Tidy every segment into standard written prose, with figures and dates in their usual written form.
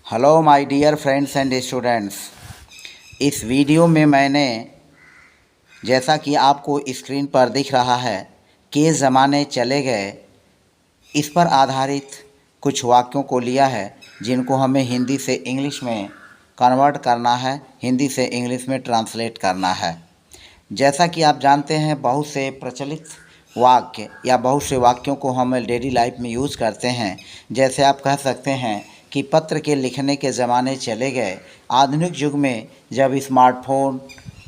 Hello my dear friends and students. इस video में मैंने, जैसा कि आपको स्क्रीन पर दिख रहा है, के ज़माने चले गए, इस पर आधारित कुछ वाक्यों को लिया है जिनको हमें हिंदी से इंग्लिश में कन्वर्ट करना है, हिंदी से इंग्लिश में ट्रांसलेट करना है। जैसा कि आप जानते हैं, बहुत से प्रचलित वाक्य या बहुत से वाक्यों को हम डेली लाइफ में यूज़ करते हैं। जैसे आप कह सकते हैं कि पत्र के लिखने के ज़माने चले गए। आधुनिक युग में जब स्मार्टफोन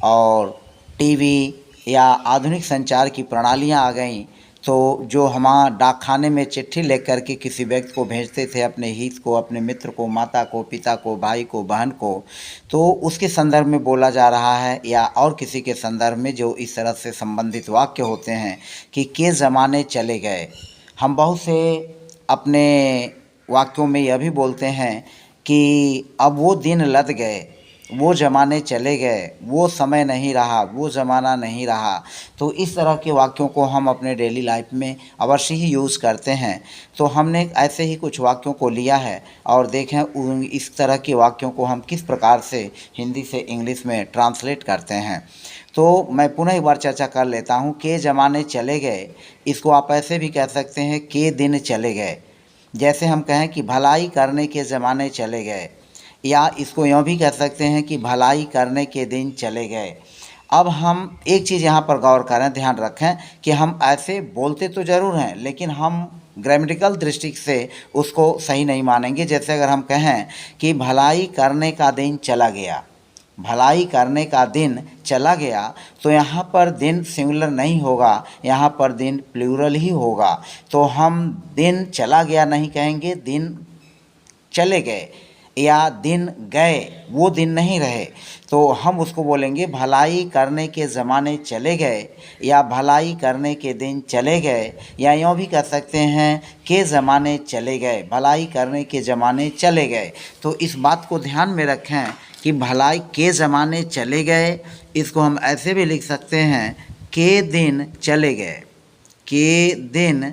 और टीवी या आधुनिक संचार की प्रणालियां आ गईं, तो जो हम डाकखाने में चिट्ठी लिख कर के किसी व्यक्ति को भेजते थे, अपने हित को, अपने मित्र को, माता को, पिता को, भाई को, बहन को, तो उसके संदर्भ में बोला जा रहा है, या और किसी के संदर्भ में जो इस तरह से संबंधित वाक्य होते हैं कि के ज़माने चले गए। हम बहुत से अपने वाक्यों में यह भी बोलते हैं कि अब वो दिन लद गए, वो ज़माने चले गए, वो समय नहीं रहा, वो ज़माना नहीं रहा। तो इस तरह के वाक्यों को हम अपने डेली लाइफ में अवश्य ही यूज़ करते हैं। तो हमने ऐसे ही कुछ वाक्यों को लिया है और देखें इस तरह के वाक्यों को हम किस प्रकार से हिंदी से इंग्लिश में ट्रांसलेट करते हैं। तो मैं पुनः एक बार चर्चा कर लेता हूँ। के ज़माने चले गए, इसको आप ऐसे भी कह सकते हैं के दिन चले गए। जैसे हम कहें कि भलाई करने के ज़माने चले गए, या इसको यूँ भी कह सकते हैं कि भलाई करने के दिन चले गए। अब हम एक चीज़ यहाँ पर गौर करें, ध्यान रखें कि हम ऐसे बोलते तो ज़रूर हैं, लेकिन हम ग्रामेटिकल दृष्टि से उसको सही नहीं मानेंगे। जैसे अगर हम कहें कि भलाई करने का दिन चला गया, भलाई करने का दिन चला गया, तो यहाँ पर दिन सिंगुलर नहीं होगा, यहाँ पर दिन प्लूरल ही होगा। तो हम दिन चला गया नहीं कहेंगे, दिन चले गए, या दिन गए, वो दिन नहीं रहे। तो हम उसको बोलेंगे भलाई करने के ज़माने चले गए, या भलाई करने के दिन चले गए, या यूँ भी कह सकते हैं के ज़माने चले गए, भलाई करने के ज़माने चले गए। तो इस बात को ध्यान में रखें कि भलाई के ज़माने चले गए, इसको हम ऐसे भी लिख सकते हैं के दिन चले गए, के दिन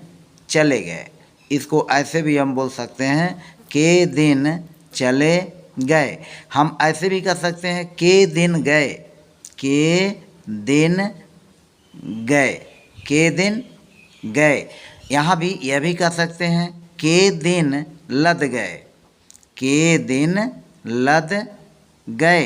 चले गए। इसको ऐसे भी हम बोल सकते हैं के दिन चले गए। हम ऐसे भी कर सकते हैं के दिन गए, के दिन गए, के दिन गए। यहाँ भी यह भी कर सकते हैं के दिन लद गए, के दिन लद गए,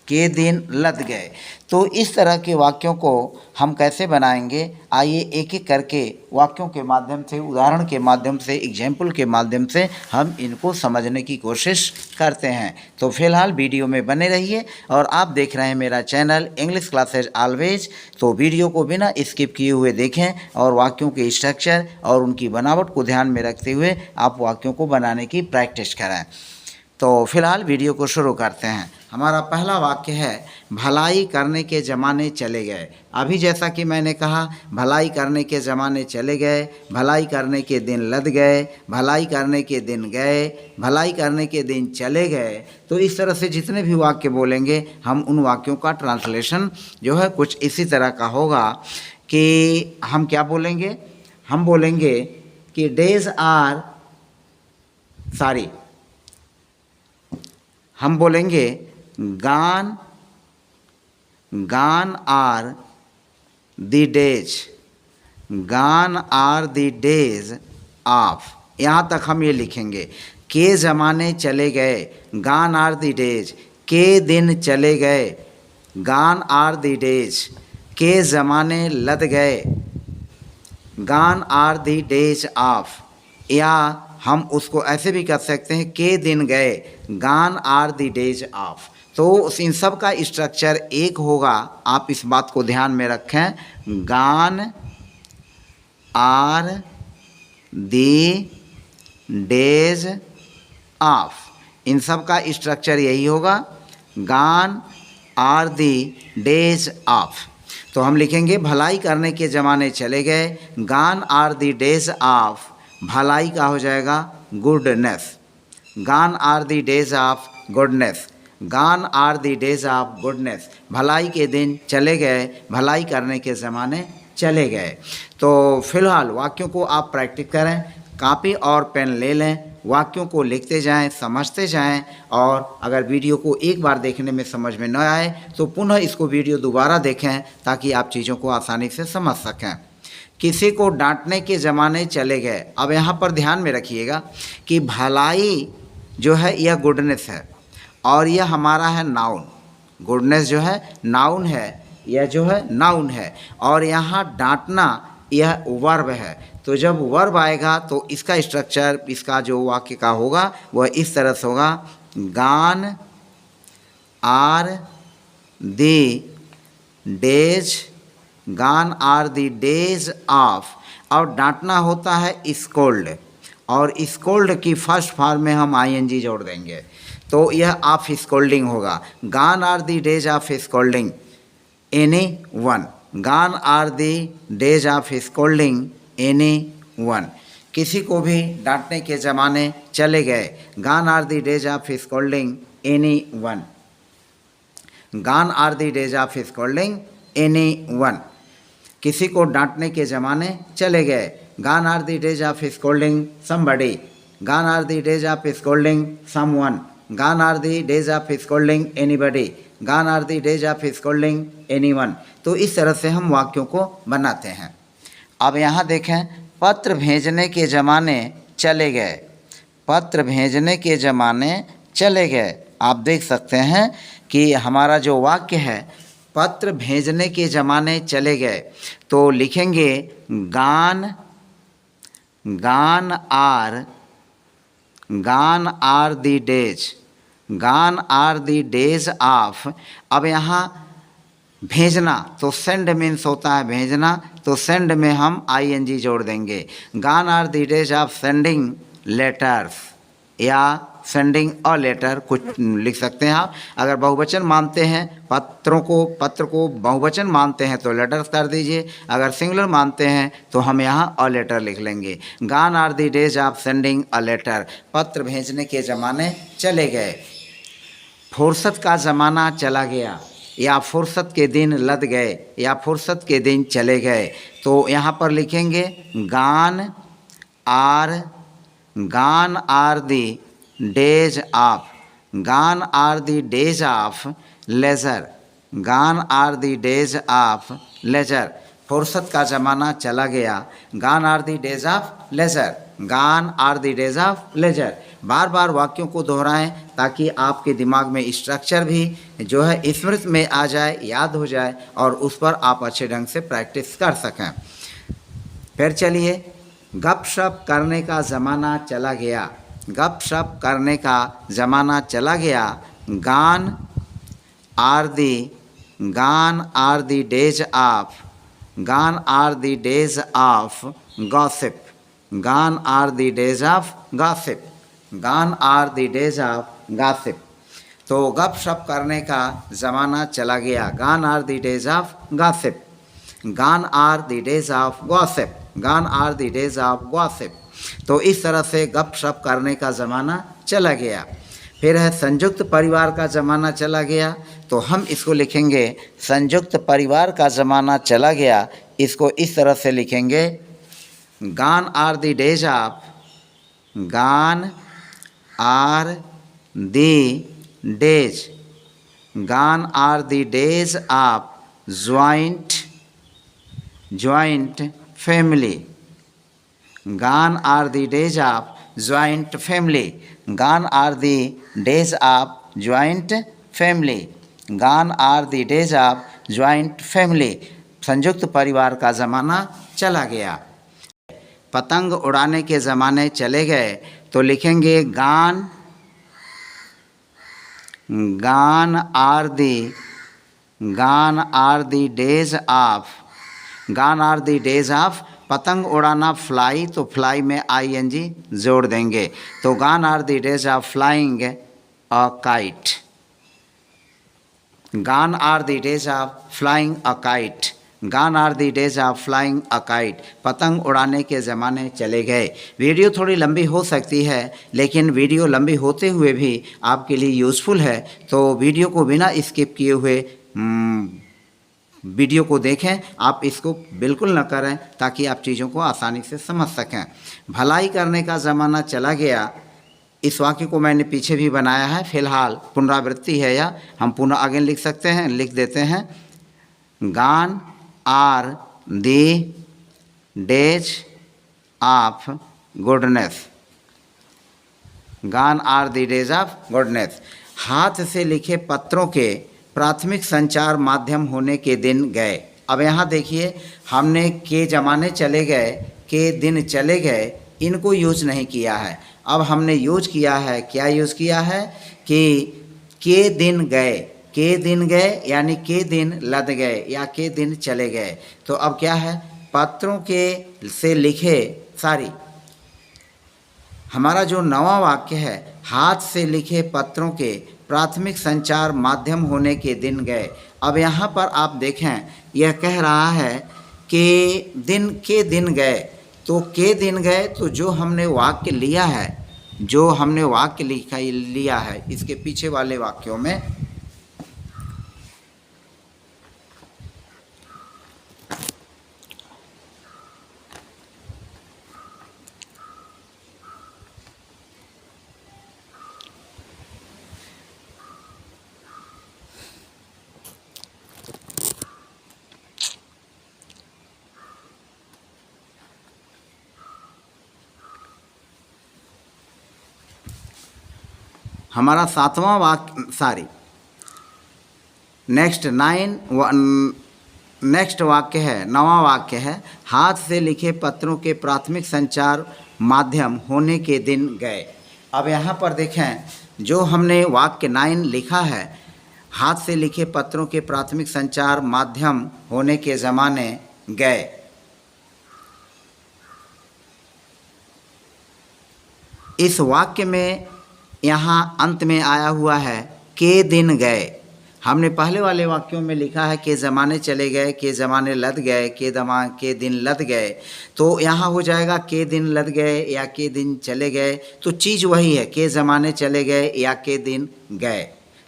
के दिन लद गए। तो इस तरह के वाक्यों को हम कैसे बनाएंगे, आइए एक एक करके वाक्यों के माध्यम से, उदाहरण के माध्यम से, एग्जाम्पल के माध्यम से हम इनको समझने की कोशिश करते हैं। तो फिलहाल वीडियो में बने रहिए, और आप देख रहे हैं मेरा चैनल इंग्लिश क्लासेज ऑलवेज। तो वीडियो को बिना स्किप किए हुए देखें और वाक्यों के स्ट्रक्चर और उनकी बनावट को ध्यान में रखते हुए आप वाक्यों को बनाने की प्रैक्टिस करें। तो फिलहाल वीडियो को शुरू करते हैं। हमारा पहला वाक्य है भलाई करने के ज़माने चले गए। अभी जैसा कि मैंने कहा, भलाई करने के ज़माने चले गए, भलाई करने के दिन लद गए, भलाई करने के दिन गए, भलाई करने के दिन चले गए। तो इस तरह से जितने भी वाक्य बोलेंगे, हम उन वाक्यों का ट्रांसलेशन जो है कुछ इसी तरह का होगा कि हम क्या बोलेंगे, हम बोलेंगे कि डेज आर सॉरी, हम बोलेंगे गान गान are the days, gone are the days of. यहाँ तक हम ये लिखेंगे के ज़माने चले गए, गान आर द डेज, के दिन चले गए, गान आर द डेज, के ज़माने लद गए, gone are the days of. या हम उसको ऐसे भी कर सकते हैं के दिन गए, gone are the days of. तो इन सब का स्ट्रक्चर एक होगा, आप इस बात को ध्यान में रखें। गान आर द डेज ऑफ, इन सब का स्ट्रक्चर यही होगा, gone are the days of. तो हम लिखेंगे भलाई करने के ज़माने चले गए, gone are the days of, भलाई का हो जाएगा goodness, gone are the days of goodness, gone are the days of goodness, भलाई के दिन चले गए, भलाई करने के ज़माने चले गए। तो फिलहाल वाक्यों को आप प्रैक्टिस करें, कॉपी और पेन ले लें वाक्यों को लिखते जाएं, समझते जाएं, और अगर वीडियो को एक बार देखने में समझ में न आए तो पुनः इसको वीडियो दोबारा देखें ताकि आप चीज़ों को आसानी से समझ सकें। किसी को डांटने के ज़माने चले गए। अब यहाँ पर ध्यान में रखिएगा कि भलाई जो है यह गुडनेस है और यह हमारा है नाउन। गुडनेस जो है नाउन है, यह जो है नाउन है, और यहाँ डांटना यह वर्ब है। तो जब वर्ब आएगा तो इसका स्ट्रक्चर, इसका जो वाक्य का होगा वह इस तरह से होगा, gone are the days, gone are the days of. और डांटना होता है स्कोल्ड, और स्कोल्ड की फर्स्ट फॉर्म में हम आईएनजी जोड़ देंगे तो यह ऑफ स्कोल्डिंग होगा। Gone are the days of scolding anyone, gone are the days of scolding anyone. किसी को भी डांटने के ज़माने चले गए। Gone are the days of scolding anyone, gone are the days of scolding anyone. किसी को डांटने के ज़माने चले गए। Gone are the days of scolding somebody, gone are the days of scolding someone, gone are the days of scolding anybody, gone are the days of scolding anyone. तो इस तरह से हम वाक्यों को बनाते हैं। अब यहाँ देखें, पत्र भेजने के ज़माने चले गए, पत्र भेजने के ज़माने चले गए। आप देख सकते हैं कि हमारा जो वाक्य है, पत्र भेजने के ज़माने चले गए, तो लिखेंगे गान, गान are the days, gone are the days of. अब यहाँ भेजना तो सेंड मीन्स होता है भेजना, तो सेंड में हम आईएनजी जोड़ देंगे। Gone are the days of sending letters या सेंडिंग अ लेटर, कुछ लिख सकते हैं आप। अगर बहुवचन मानते हैं पत्र को बहुवचन मानते हैं तो लेटर्स कर दीजिए, अगर सिंगुलर मानते हैं तो हम यहाँ अ लेटर लिख लेंगे। Gone are the days of sending a letter, पत्र भेजने के ज़माने चले गए। फुर्सत का ज़माना चला गया, या फुर्सत के दिन लद गए, या फुर्सत के दिन चले गए। तो यहाँ पर लिखेंगे gone are the days of, gone are the days of leisure, gone are the days of leisure. फुर्सत का ज़माना चला गया, gone are the days of leisure, gone are the days of leisure. बार बार वाक्यों को दोहराएं ताकि आपके दिमाग में स्ट्रक्चर भी जो है स्मृति में आ जाए, याद हो जाए, और उस पर आप अच्छे ढंग से प्रैक्टिस कर सकें। फिर चलिए, गपशप करने का ज़माना चला गया, गपशप करने का ज़माना चला गया। Gone are the days of, gone are the days of gossip, gone are the days of gossip, gone are the days of gossip. तो गपशप करने का ज़माना चला गया, gone are the days of gossip, gone are the days of gossip, gone are the days of gossip. तो इस तरह से गपशप करने का ज़माना चला गया। फिर है संयुक्त परिवार का ज़माना चला गया, तो हम इसको लिखेंगे संयुक्त परिवार का ज़माना चला गया। इसको इस तरह से लिखेंगे, gone are the days of, gone are the days, gone are the days of joint family, gone are the days of joint family, gone are the days of joint family, gone are the days of joint family. संयुक्त परिवार का ज़माना चला गया। पतंग उड़ाने के ज़माने चले गए, तो लिखेंगे gone are the days of, gone are the days of पतंग उड़ाना फ्लाई, तो फ्लाई में आईएनजी जोड़ देंगे। तो gone are the days of flying a kite, gone are the days of flying a kite, gone are the days of flying a kite. पतंग उड़ाने के ज़माने चले गए। वीडियो थोड़ी लंबी हो सकती है, लेकिन वीडियो लंबी होते हुए भी आपके लिए यूज़फुल है, तो वीडियो को बिना स्किप किए हुए वीडियो को देखें। आप इसको बिल्कुल न करें ताकि आप चीज़ों को आसानी से समझ सकें। भलाई करने का ज़माना चला गया, इस वाक्य को मैंने पीछे भी बनाया है, फिलहाल पुनरावृत्ति है यह, हम पुनः आगे लिख सकते हैं, लिख देते हैं। Gone are the days of goodness, gone are the days of goodness. हाथ से लिखे पत्रों के प्राथमिक संचार माध्यम होने के दिन गए। अब यहाँ देखिए, हमने के ज़माने चले गए, के दिन चले गए, इनको यूज नहीं किया है। अब हमने यूज किया है, क्या यूज किया है कि के दिन गए, के दिन गए यानी के दिन लद गए या के दिन चले गए। तो अब क्या है, पत्रों के से लिखे हमारा जो नवा वाक्य है, हाथ से लिखे पत्रों के प्राथमिक संचार माध्यम होने के दिन गए। अब यहाँ पर आप देखें, यह कह रहा है कि दिन के दिन गए, तो के दिन गए, तो जो हमने वाक्य लिया है, जो हमने वाक्य लिया है इसके पीछे वाले वाक्यों में, हमारा सातवां वाक्य नेक्स्ट वाक्य है, नवा वाक्य है, हाथ से लिखे पत्रों के प्राथमिक संचार माध्यम होने के दिन गए। अब यहाँ पर देखें, जो हमने वाक्य 9 लिखा है, हाथ से लिखे पत्रों के प्राथमिक संचार माध्यम होने के ज़माने गए, इस वाक्य में यहाँ अंत में आया हुआ है के दिन गए। हमने पहले वाले वाक्यों में लिखा है के ज़माने चले गए, के ज़माने लद गए, के दिन लद गए, तो यहाँ हो जाएगा के दिन लद गए या के दिन चले गए, तो चीज़ वही है, के ज़माने चले गए या के दिन गए।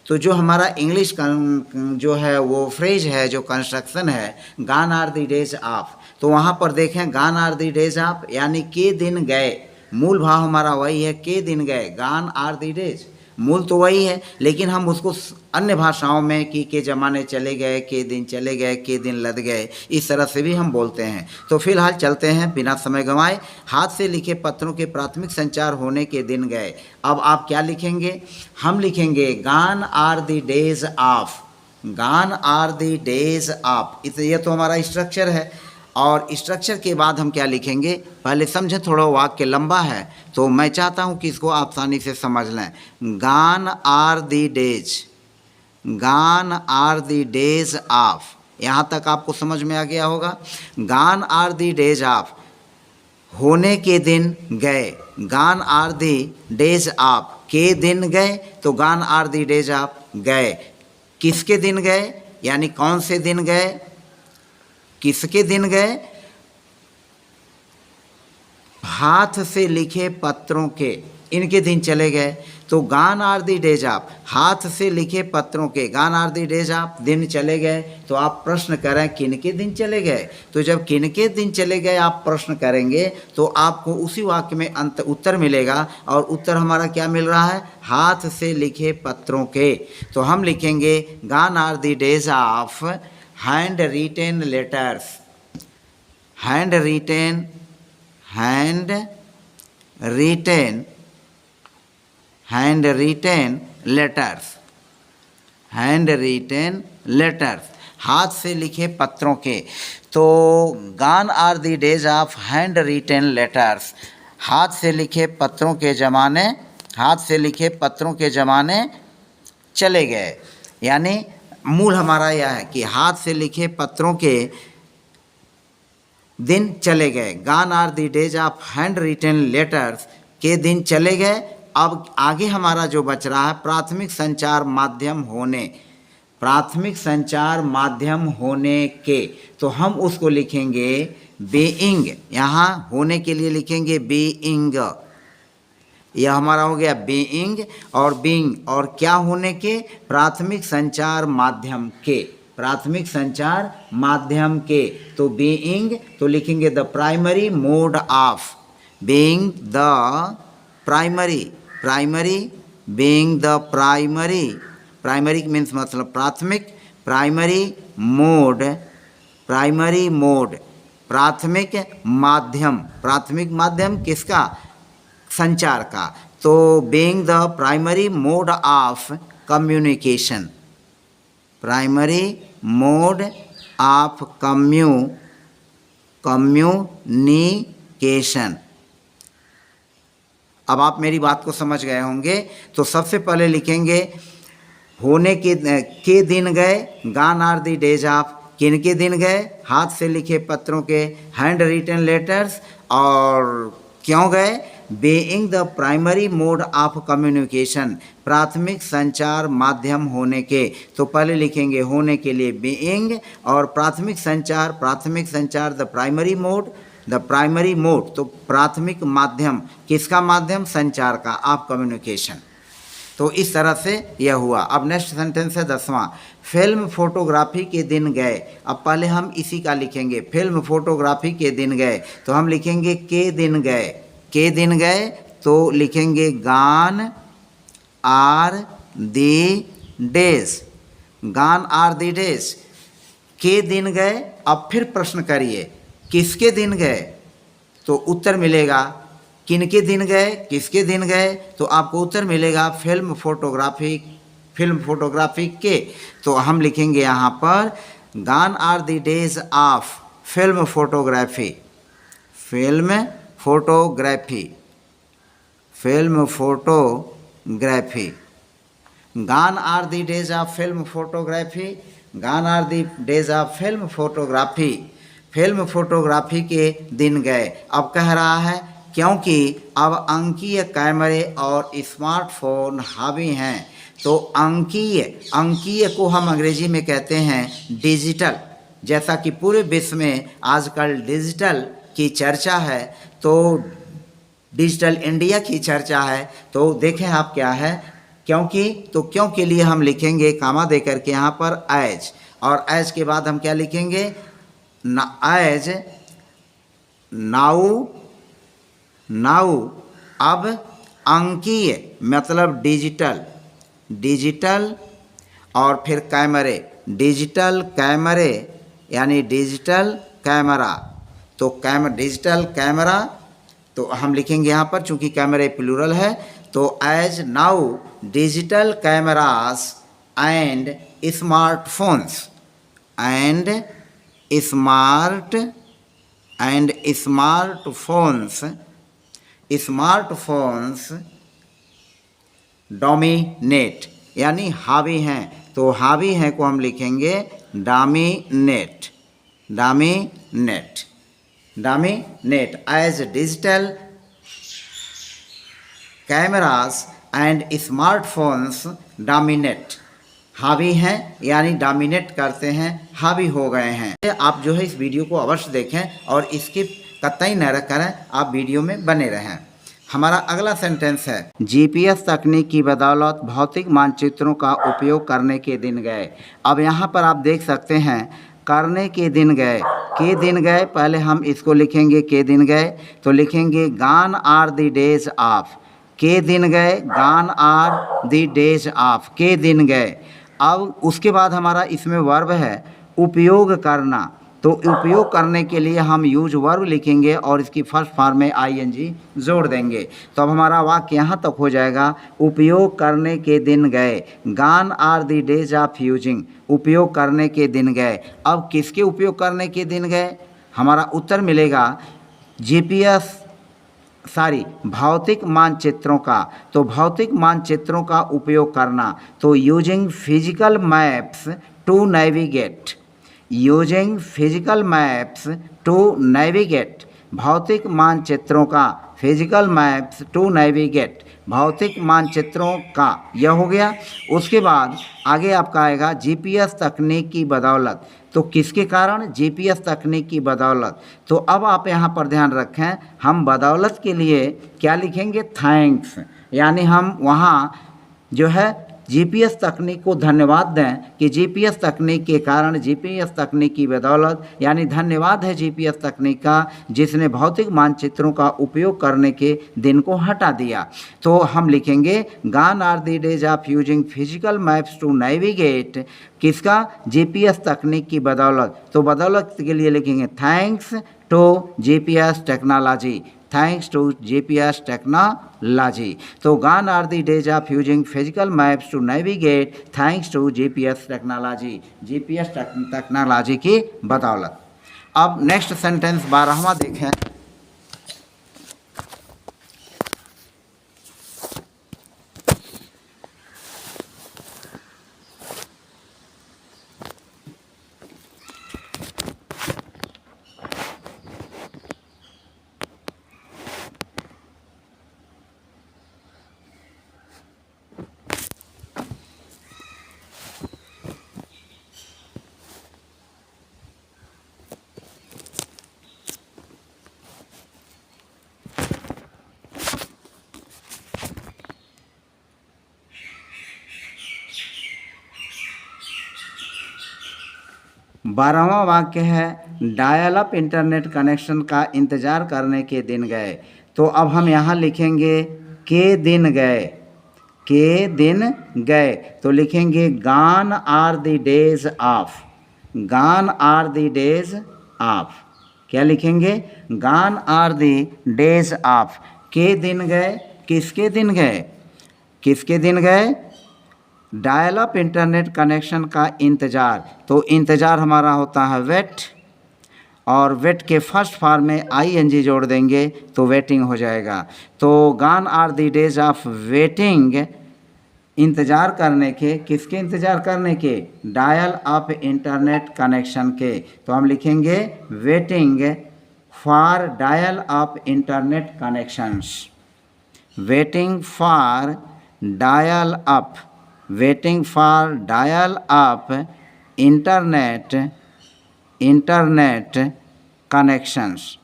तो जो हमारा इंग्लिश जो है वो फ्रेज है, जो कंस्ट्रक्शन है, गान आर दी डेज ऑफ, तो वहाँ पर देखें गान आर दी डेज ऑफ यानी के दिन गए, मूल भाव हमारा वही है, के दिन गए, गान आर दी डेज, मूल तो वही है, लेकिन हम उसको अन्य भाषाओं में कि के ज़माने चले गए, के दिन चले गए, के दिन लद गए, इस तरह से भी हम बोलते हैं। तो फिलहाल चलते हैं बिना समय गंवाए, हाथ से लिखे पत्रों के प्राथमिक संचार होने के दिन गए। अब आप क्या लिखेंगे, हम लिखेंगे gone are the days of, gone are the days of, ये तो हमारा स्ट्रक्चर है। और स्ट्रक्चर के बाद हम क्या लिखेंगे, पहले समझें, थोड़ा वाक्य लंबा है तो मैं चाहता हूं कि इसको आसानी से समझ लें। गान are the days, gone are the days of, यहाँ तक आपको समझ में आ गया होगा। Gone are the days of, होने के दिन गए, gone are the days of, के दिन गए, तो gone are the days of गए, किसके दिन गए यानी कौन से दिन गए, किसके दिन गए, हाथ से लिखे पत्रों के, इनके दिन चले गए, तो gone are the days of, हाथ से लिखे पत्रों के, गान आर दी डेज ऑफ, दिन चले गए। तो आप प्रश्न करें किनके दिन चले गए, तो जब किनके दिन चले गए आप प्रश्न करेंगे तो आपको उसी वाक्य में उत्तर मिलेगा, और उत्तर हमारा क्या मिल रहा है, हाथ से लिखे पत्रों के। तो हम लिखेंगे gone are the days of hand written letters, hand written letters, hand written letters, हाथ से लिखे पत्रों के। तो gone are the days of hand written letters, हाथ से लिखे पत्रों के ज़माने, हाथ से लिखे पत्रों के ज़माने चले गए, यानी मूल हमारा यह है कि हाथ से लिखे पत्रों के दिन चले गए। Gone are the days of hand written letters, के दिन चले गए। अब आगे हमारा जो बच रहा है प्राथमिक संचार माध्यम होने, प्राथमिक संचार माध्यम होने के, तो हम उसको लिखेंगे बीइंग, यहाँ होने के लिए लिखेंगे बीइंग, यह हमारा हो गया बीइंग और बीइंग, और क्या होने के, प्राथमिक संचार माध्यम के, प्राथमिक संचार माध्यम के। तो बीइंग तो लिखेंगे the primary mode of, being the primary, primary, being the primary, primary means मतलब प्राथमिक, प्राइमरी मोड, प्राइमरी मोड प्राथमिक माध्यम, प्राथमिक माध्यम किसका? संचार का। तो being the primary mode of communication, primary mode of communication. अब आप मेरी बात को समझ गए होंगे। तो सबसे पहले लिखेंगे होने के दिन गए, gone are the days of, किन के दिन गए? हाथ से लिखे पत्रों के, हैंड रिटन लेटर्स। और क्यों गए? Being the primary mode of communication, प्राथमिक संचार माध्यम होने के। तो पहले लिखेंगे होने के लिए बीइंग, और प्राथमिक संचार the primary mode, the primary mode तो प्राथमिक माध्यम, किसका माध्यम? संचार का, ऑफ कम्युनिकेशन। तो इस तरह से यह हुआ। अब नेक्स्ट सेंटेंस है 10वां, फिल्म फोटोग्राफी के दिन गए। अब पहले हम इसी का लिखेंगे, फिल्म फोटोग्राफी के दिन गए। तो हम लिखेंगे के दिन गए, के दिन गए तो लिखेंगे gone are the days, gone are the days, के दिन गए। अब फिर प्रश्न करिए किसके दिन गए? तो उत्तर मिलेगा किनके दिन गए, किसके दिन गए? तो आपको उत्तर मिलेगा फिल्म फोटोग्राफी के। तो हम लिखेंगे यहाँ पर gone are the days of film photography, film photography, film photography, gone are the days of film photography, gone are the days of film photography, film photography के दिन गए। अब कह रहा है क्योंकि अब अंकीय कैमरे और स्मार्टफोन हावी हैं। तो अंकीय को हम अंग्रेजी में कहते हैं डिजिटल। जैसा कि पूरे विश्व में आजकल डिजिटल की चर्चा है, तो डिजिटल इंडिया की चर्चा है। तो देखें आप क्या है, क्योंकि, तो क्यों के लिए हम लिखेंगे कामा दे करके यहाँ पर एज, और एज के बाद हम क्या लिखेंगे? As now. अब अंकीय मतलब डिजिटल और फिर कैमरे, डिजिटल कैमरे यानी डिजिटल कैमरा। तो डिजिटल कैमरा तो हम लिखेंगे यहाँ पर, चूंकि कैमरे प्लूरल है, तो as now digital cameras and smartphones, smartphones dominate यानी हावी हैं। तो हावी हैं को हम लिखेंगे dominate, as digital cameras and smartphones dominate, हावी हैं यानी डोमिनेट करते हैं, हावी हो गए हैं। आप जो है इस वीडियो को अवश्य देखें और इसकी कतई न करें, आप वीडियो में बने रहें। हमारा अगला सेंटेंस है जीपीएस तकनीक की बदौलत भौतिक मानचित्रों का उपयोग करने के दिन गए। अब यहाँ पर आप देख सकते हैं करने के दिन गए, के दिन गए, पहले हम इसको लिखेंगे के दिन गए, तो लिखेंगे gone are the days of, के दिन गए, gone are the days of, के दिन गए। अब उसके बाद हमारा इसमें वर्ब है उपयोग करना। तो उपयोग करने के लिए हम यूज वर्ब लिखेंगे और इसकी फर्स्ट फॉर्म में आईएनजी जोड़ देंगे। तो अब हमारा वाक्य यहाँ तक हो जाएगा उपयोग करने के दिन गए, gone are the days of using, उपयोग करने के दिन गए। अब किसके उपयोग करने के दिन गए? हमारा उत्तर मिलेगा भौतिक मानचित्रों का। तो भौतिक मानचित्रों का उपयोग करना, तो using physical maps to navigate, using physical maps to navigate, भौतिक मानचित्रों का, फिजिकल मैप्स टू नेविगेट, भौतिक मानचित्रों का, यह हो गया। उसके बाद आगे आपका आएगा जीपीएस तकनीक की बदौलत। तो किसके कारण? जीपीएस तकनीक की बदौलत। तो अब आप यहाँ पर ध्यान रखें, हम बदौलत के लिए क्या लिखेंगे? थैंक्स, यानी हम वहाँ जो है जीपीएस तकनीक को धन्यवाद दें कि जीपीएस तकनीक के कारण, जीपीएस तकनीक की बदौलत, यानी धन्यवाद है जीपीएस तकनीक का जिसने भौतिक मानचित्रों का उपयोग करने के दिन को हटा दिया। तो हम लिखेंगे gone are the days of using physical maps to navigate, किसका? जीपीएस तकनीक की बदौलत। तो बदौलत के लिए लिखेंगे thanks to GPS technology, thanks to GPS technology. तो gone are the days of using physical maps to navigate thanks to GPS technology, GPS technology की बदौलत। अब नेक्स्ट सेंटेंस 12वां देखें। बारहवां वाक्य है डायल अप इंटरनेट कनेक्शन का इंतज़ार करने के दिन गए। तो अब हम यहाँ लिखेंगे के दिन गए, के दिन गए। तो लिखेंगे gone are the days of, gone are the days of, क्या लिखेंगे? Gone are the days of, के दिन गए। किसके दिन गए? किसके दिन गए? डायल अप इंटरनेट कनेक्शन का इंतज़ार। तो इंतज़ार हमारा होता है वेट, और वेट के फर्स्ट फॉर्म में आईएनजी जोड़ देंगे तो वेटिंग हो जाएगा। तो gone are the days of waiting, इंतज़ार करने के। किसके इंतज़ार करने के? डायल अप इंटरनेट कनेक्शन के। तो हम लिखेंगे waiting for dial up internet connections, waiting for dial up, waiting for dial up internet, internet connections,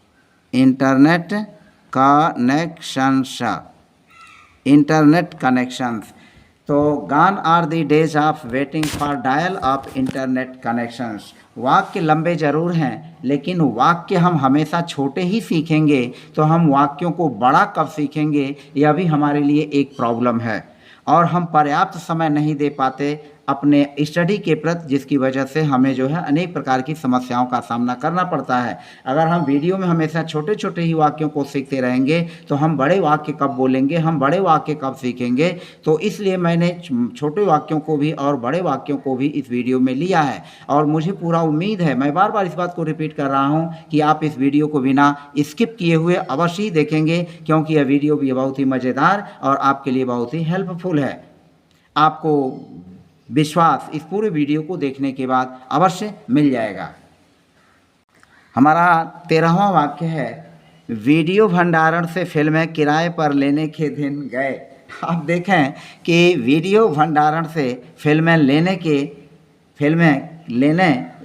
internet connections, internet connections. तो gone are the days of waiting for dial up internet connections. वाक्य लंबे ज़रूर हैं, लेकिन वाक्य हम हमेशा छोटे ही सीखेंगे, तो हम वाक्यों को बड़ा कब सीखेंगे, यह भी हमारे लिए एक प्रॉब्लम है। और हम पर्याप्त समय नहीं दे पाते अपने स्टडी के प्रति, जिसकी वजह से हमें जो है अनेक प्रकार की समस्याओं का सामना करना पड़ता है। अगर हम वीडियो में हमेशा छोटे छोटे ही वाक्यों को सीखते रहेंगे तो हम बड़े वाक्य कब बोलेंगे, हम बड़े वाक्य कब सीखेंगे। तो इसलिए मैंने छोटे वाक्यों को भी और बड़े वाक्यों को भी इस वीडियो में लिया है। और मुझे पूरा उम्मीद है, मैं बार बार इस बात को रिपीट कर रहा हूँ कि आप इस वीडियो को बिना स्किप किए हुए अवश्य ही देखेंगे, क्योंकि यह वीडियो भी बहुत ही मज़ेदार और आपके लिए बहुत ही हेल्पफुल है। आपको विश्वास इस पूरे वीडियो को देखने के बाद अवश्य मिल जाएगा। हमारा 13वां वाक्य है वीडियो भंडारण से फिल्में किराए पर लेने के दिन गए। आप देखें कि वीडियो भंडारण से फिल्में लेने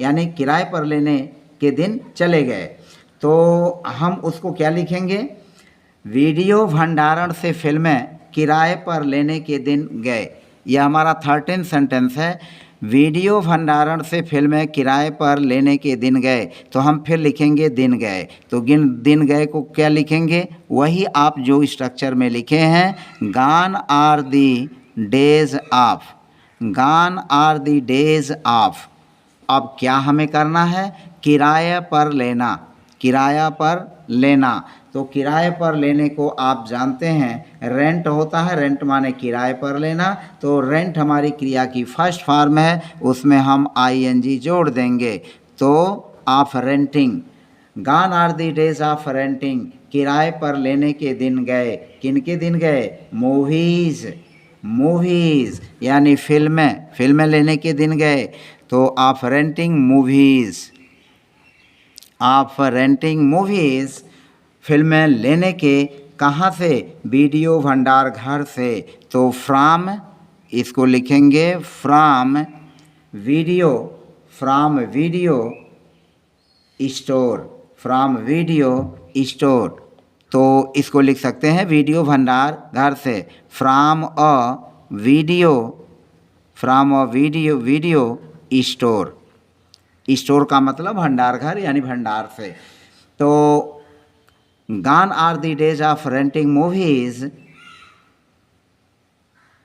यानी किराए पर लेने के दिन चले गए। तो हम उसको क्या लिखेंगे? वीडियो भंडारण से फिल्में किराए पर लेने के दिन गए। यह हमारा 13 सेंटेंस है। वीडियो भंडारण से फिल्में किराए पर लेने के दिन गए। तो हम फिर लिखेंगे दिन गए। तो दिन गए को क्या लिखेंगे? वही आप जो स्ट्रक्चर में लिखे हैं, gone are the days of, gone are the days of. अब क्या हमें करना है? किराए पर लेना, किराया पर लेना। तो किराए पर लेने को आप जानते हैं रेंट होता है, रेंट माने किराए पर लेना। तो रेंट हमारी क्रिया की फर्स्ट फॉर्म है, उसमें हम आईएनजी जोड़ देंगे। तो of renting, gone are the days of renting, किराए पर लेने के दिन गए। किन के दिन गए? मूवीज़, मूवीज़ यानी फिल्में लेने के दिन गए। तो of renting movies, of renting movies, फिल्में लेने के कहाँ से? वीडियो भंडार घर से। तो फ्रॉम, इसको लिखेंगे from video, from video store, from video store. तो इसको लिख सकते हैं वीडियो भंडार घर से, from a video from a video store. Store का मतलब भंडार घर यानी भंडार से। तो gone are the days of renting movies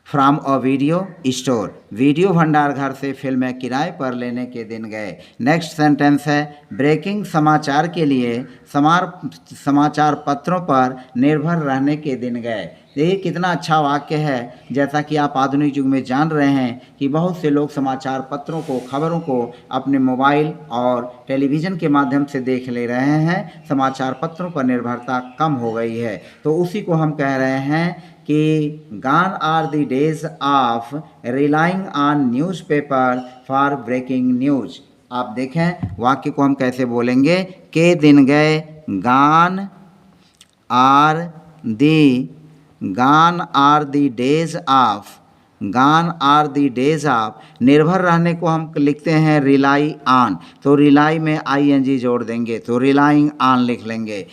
from a video store. Video भंडार घर से फिल्में किराए पर लेने के दिन गए। नेक्स्ट सेंटेंस है ब्रेकिंग समाचार के लिए समाचार पत्रों पर निर्भर रहने के दिन गए। ये कितना अच्छा वाक्य है। जैसा कि आप आधुनिक युग में जान रहे हैं कि बहुत से लोग समाचार पत्रों को, खबरों को अपने मोबाइल और टेलीविज़न के माध्यम से देख ले रहे हैं। समाचार पत्रों पर निर्भरता कम हो गई है। तो उसी को हम कह रहे हैं कि gone are the days of relying on newspaper for breaking news. आप देखें वाक्य को हम कैसे बोलेंगे, के दिन गए, gone are the days of, gone are the days of. निर्भर रहने को हम लिखते हैं रिलाई ऑन, तो रिलाई में ING जोड़ देंगे तो रिलाइंग ऑन लिख लेंगे।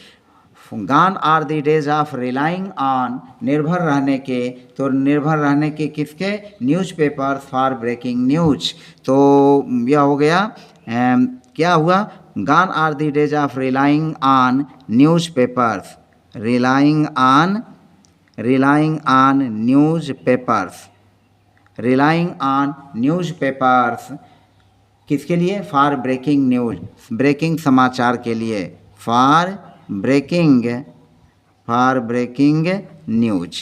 Gone are the days of relying on, निर्भर रहने के, तो निर्भर रहने के किसके, न्यूज़पेपर फॉर ब्रेकिंग न्यूज। तो यह हो गया क्या हुआ, gone are the days of relying on newspapers, relying on newspapers, relying on newspapers किसके लिए, फॉर ब्रेकिंग न्यूज, ब्रेकिंग समाचार के लिए, for breaking news,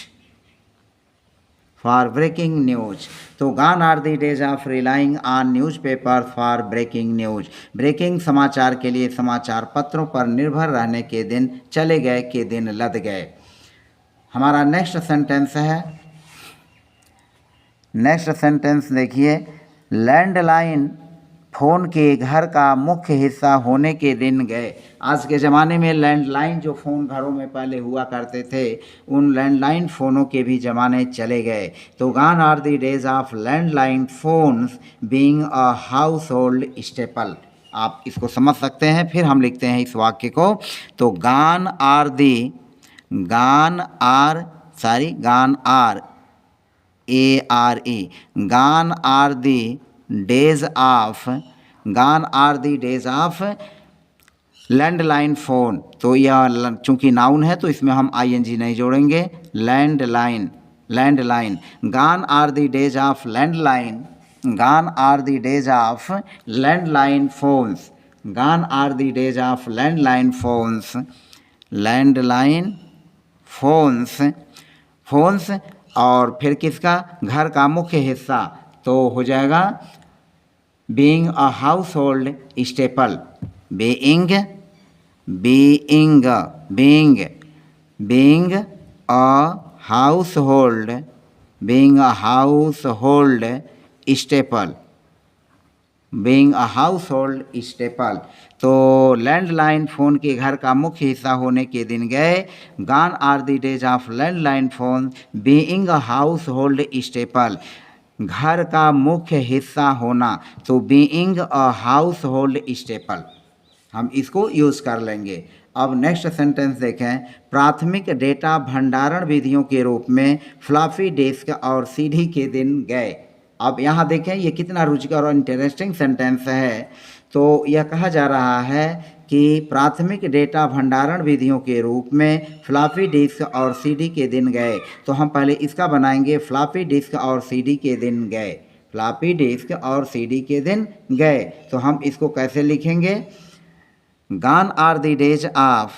for breaking news. तो gone are the days of relying on newspaper for breaking news. Breaking समाचार के लिए समाचार पत्रों पर निर्भर रहने के दिन चले गए, के दिन लद गए। हमारा नेक्स्ट सेंटेंस है, नेक्स्ट सेंटेंस देखिए, लैंडलाइन फ़ोन के घर का मुख्य हिस्सा होने के दिन गए। आज के ज़माने में लैंडलाइन जो फ़ोन घरों में पहले हुआ करते थे, उन लैंडलाइन फ़ोनों के भी ज़माने चले गए। तो gone are the days of landline phones being a household staple. आप इसको समझ सकते हैं। फिर हम लिखते हैं इस वाक्य को, तो gone are gone are the days of landline phone. तो यह चूँकि नाउन है तो इसमें हम ING नहीं जोड़ेंगे, landline, gone are the days of landline, gone are the days of landline phones, gone are the days of landline phones, और फिर किसका, घर का मुख्य हिस्सा, तो हो जाएगा being a household staple, being a household staple, तो लैंडलाइन फ़ोन के घर का मुख्य हिस्सा होने के दिन गए। Gone are the days of landline phone being a household staple, घर का मुख्य हिस्सा होना, तो being a household staple हम इसको यूज़ कर लेंगे। अब नेक्स्ट सेंटेंस देखें, प्राथमिक डेटा भंडारण विधियों के रूप में फ्लॉपी डिस्क और CD के दिन गए। अब यहाँ देखें ये कितना रुचिकर और इंटरेस्टिंग सेंटेंस है। तो यह कहा जा रहा है कि प्राथमिक डेटा भंडारण विधियों के रूप में फ्लॉपी डिस्क और CD के दिन गए। तो हम पहले इसका बनाएंगे, फ्लॉपी डिस्क और CD के दिन गए, फ्लॉपी डिस्क और CD के दिन गए। तो हम इसको कैसे लिखेंगे, gone are the days of,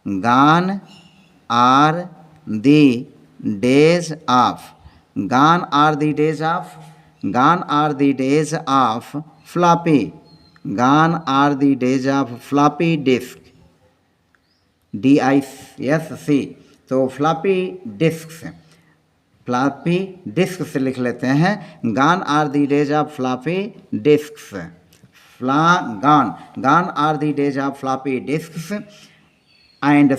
gone are the days of, gone are the days of, gone are the days of floppy, gone are the days of floppy disc, DISC। तो फ्लॉपी डिस्क से लिख लेते हैं, gone are the days of floppy discs, gone are the days of floppy disks and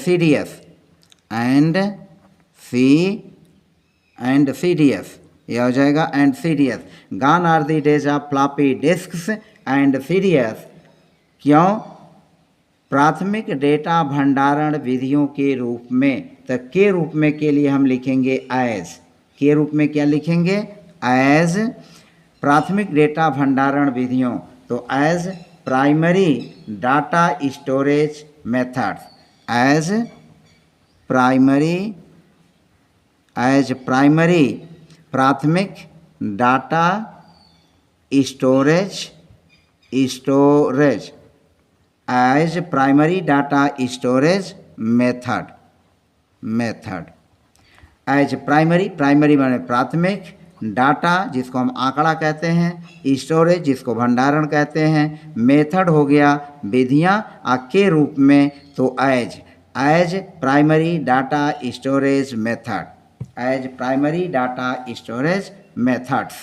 CDs यह हो जाएगा and CDs, gone are the days of floppy disks and CDs। क्यों, प्राथमिक डेटा भंडारण विधियों के रूप में, तो के रूप में के लिए हम लिखेंगे एज, के रूप में क्या लिखेंगे, एज प्राथमिक डेटा भंडारण विधियों, तो as primary data storage methods, as primary प्राथमिक data storage as primary data storage method as primary माने प्राथमिक, डाटा जिसको हम आंकड़ा कहते हैं, स्टोरेज जिसको भंडारण कहते हैं, मेथड हो गया विधियाँ के रूप में, तो as primary data storage method, as primary data storage methods,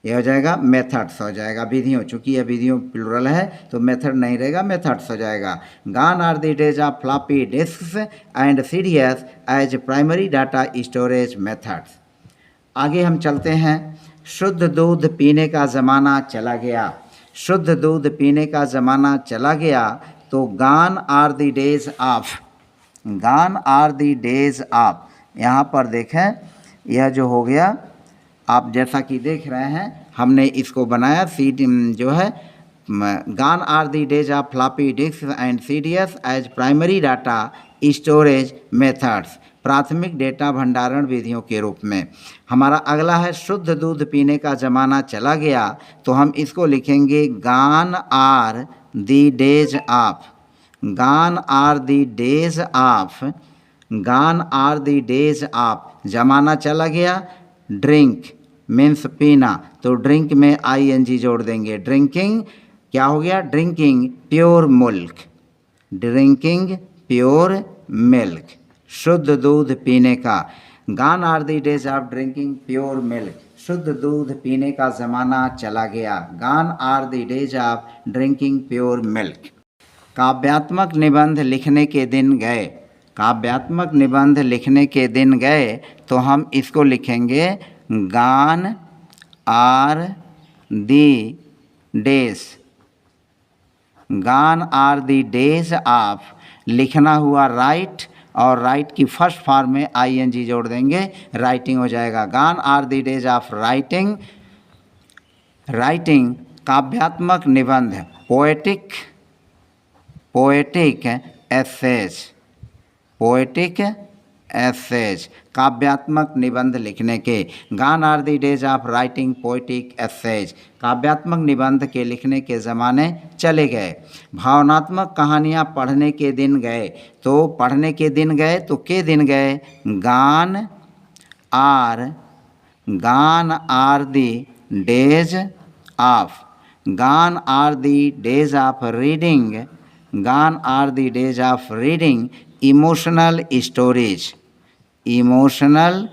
ये हो जाएगा मेथड्स हो जाएगा विधियों, चूँकि यह विधियों प्लूरल है तो मेथड नहीं रहेगा, मेथड्स हो जाएगा। Gone are the days of floppy discs and CDs as primary data storage methods. आगे हम चलते हैं। शुद्ध दूध पीने का ज़माना चला गया, शुद्ध दूध पीने का ज़माना चला गया, तो gone are the days of, यहाँ पर देखें यह जो हो गया, आप जैसा कि देख रहे हैं हमने इसको बनाया, जो है gone are the days of floppy disc and CDs as primary data storage methods, प्राथमिक डेटा भंडारण विधियों के रूप में। हमारा अगला है शुद्ध दूध पीने का ज़माना चला गया, तो हम इसको लिखेंगे gone are the days of, gone are the days of, gone are the days of, ज़माना चला गया, ड्रिंक मीन्स पीना, तो ड्रिंक में आईएनजी जोड़ देंगे, ड्रिंकिंग क्या हो गया, drinking pure milk, drinking pure milk, शुद्ध दूध पीने का। Gone are the days of drinking pure milk, शुद्ध दूध पीने का ज़माना चला गया, gone are the days of drinking pure milk. काव्यात्मक निबंध लिखने के दिन गए, काव्यात्मक निबंध लिखने के दिन गए, तो हम इसको लिखेंगे gone are the days, gone are the days of, लिखना हुआ राइट, और राइट की फर्स्ट फॉर्म में आईएनजी जोड़ देंगे, राइटिंग हो जाएगा, gone are the days of writing, writing काव्यात्मक निबंध, पोएटिक एसेज, पोएटिक एसेज, काव्यात्मक निबंध लिखने के। Gone are the days of writing poetic essays, काव्यात्मक निबंध के लिखने के ज़माने चले गए। भावनात्मक कहानियाँ पढ़ने के दिन गए, तो पढ़ने के दिन गए तो के दिन गए, gone are the days of, gone are the days of reading, gone are the days of reading emotional storage, emotional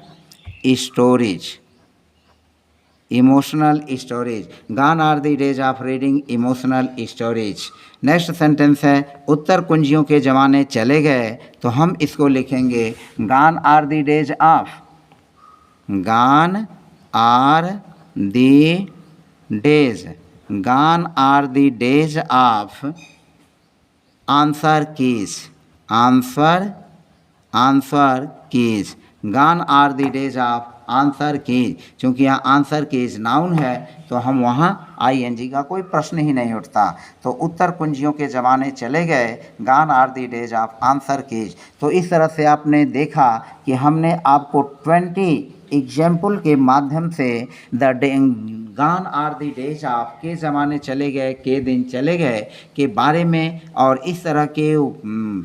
storage, gone are the days of reading emotional storage. Next sentence है उत्तर कुंजियों के ज़माने चले गए, तो हम इसको लिखेंगे gone are the days of, gone are the days, gone are the days of answer keys, answer keys, gone are the days of answer keys. चूँकि यहाँ आंसर कीज नाउन है तो हम वहाँ आईएनजी का कोई प्रश्न ही नहीं उठता, तो उत्तर कुंजियों के ज़माने चले गए, gone are the days of answer keys. तो इस तरह से आपने देखा कि हमने आपको 20 एग्जाम्पल के माध्यम से gone are the days of के ज़माने चले गए, के दिन चले गए के बारे में, और इस तरह के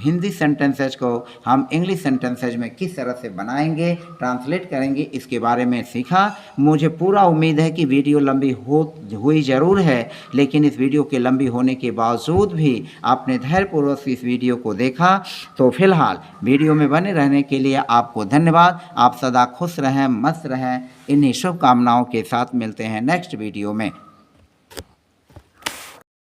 हिंदी सेंटेंसेज को हम इंग्लिश सेंटेंसेज में किस तरह से बनाएंगे, ट्रांसलेट करेंगे, इसके बारे में सीखा। मुझे पूरा उम्मीद है कि वीडियो लंबी हुई ज़रूर है, लेकिन इस वीडियो के लंबी होने के बावजूद भी आपने धैर्यपूर्वक इस वीडियो को देखा। तो फिलहाल वीडियो में बने रहने के लिए आपको धन्यवाद। आप सदा खुश रहें, मस्त रहें, इन्हीं शुभकामनाओं के साथ मिलते हैं नेक्स्ट वीडियो में।